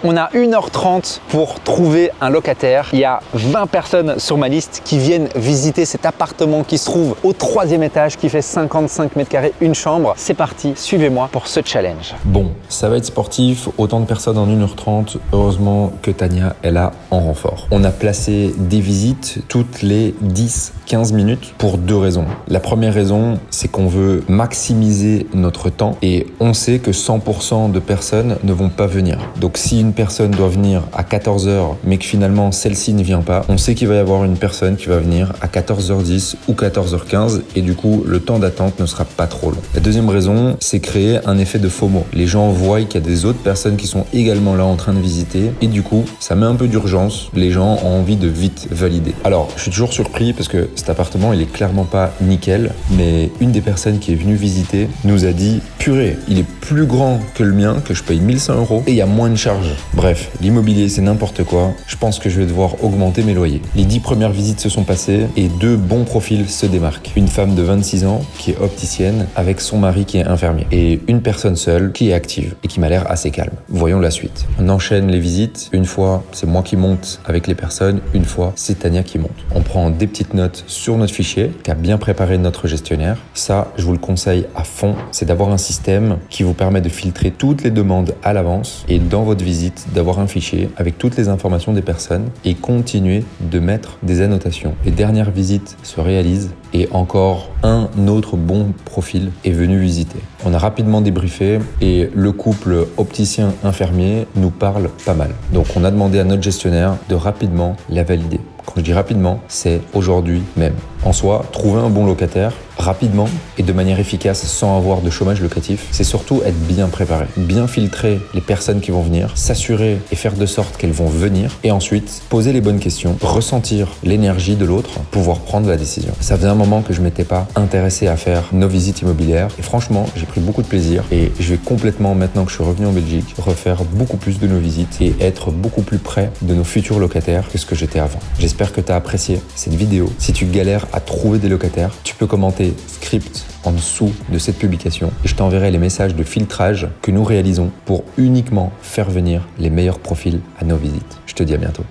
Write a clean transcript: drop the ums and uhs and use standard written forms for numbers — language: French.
On a 1h30 pour trouver un locataire. Il y a 20 personnes sur ma liste qui viennent visiter cet appartement qui se trouve au 3e étage, qui fait 55 mètres carrés, une chambre. C'est parti, suivez-moi pour ce challenge. Bon, ça va être sportif, autant de personnes en 1h30. Heureusement que Tania est là en renfort. On a placé des visites toutes les 10-15 minutes pour deux raisons. La première raison, c'est qu'on veut maximiser notre temps et on sait que 100% de personnes ne vont pas venir. Donc si une personne doit venir à 14h mais que finalement celle-ci ne vient pas, on sait qu'il va y avoir une personne qui va venir à 14h10 ou 14h15 et du coup le temps d'attente ne sera pas trop long. La deuxième raison, c'est créer un effet de FOMO. Les gens voient qu'il y a des autres personnes qui sont également là en train de visiter et du coup ça met un peu d'urgence, les gens ont envie de vite valider. Alors je suis toujours surpris parce que cet appartement il est clairement pas nickel, mais une des personnes qui est venue visiter nous a dit purée, il est plus grand que le mien, que je paye 1100 € et il y a moins de charges. Bref, l'immobilier c'est n'importe quoi, je pense que je vais devoir augmenter mes loyers. Les 10 premières visites se sont passées et deux bons profils se démarquent. Une femme de 26 ans qui est opticienne avec son mari qui est infirmier et une personne seule qui est active et qui m'a l'air assez calme. Voyons la suite. On enchaîne les visites, une fois c'est moi qui monte avec les personnes, une fois c'est Tania qui monte. On prend des petites notes sur notre fichier qu'a bien préparé notre gestionnaire. Ça, je vous le conseille à fond, c'est d'avoir un système qui vous permet de filtrer toutes les demandes à l'avance et dans votre visite d'avoir un fichier avec toutes les informations des personnes et continuer de mettre des annotations. Les dernières visites se réalisent et encore un autre bon profil est venu visiter. On a rapidement débriefé et le couple opticien-infirmier nous parle pas mal. Donc on a demandé à notre gestionnaire de rapidement la valider. Quand je dis rapidement, c'est aujourd'hui même. En soi, trouver un bon locataire rapidement et de manière efficace sans avoir de chômage locatif, c'est surtout être bien préparé, bien filtrer les personnes qui vont venir, s'assurer et faire de sorte qu'elles vont venir et ensuite poser les bonnes questions, ressentir l'énergie de l'autre, pouvoir prendre la décision. Ça faisait un moment que je m'étais pas intéressé à faire nos visites immobilières et franchement, j'ai pris beaucoup de plaisir et je vais complètement, maintenant que je suis revenu en Belgique, refaire beaucoup plus de nos visites et être beaucoup plus près de nos futurs locataires que ce que j'étais avant. J'espère que tu as apprécié cette vidéo. Si tu galères à trouver des locataires, tu peux commenter script en dessous de cette publication et je t'enverrai les messages de filtrage que nous réalisons pour uniquement faire venir les meilleurs profils à nos visites. Je te dis à bientôt.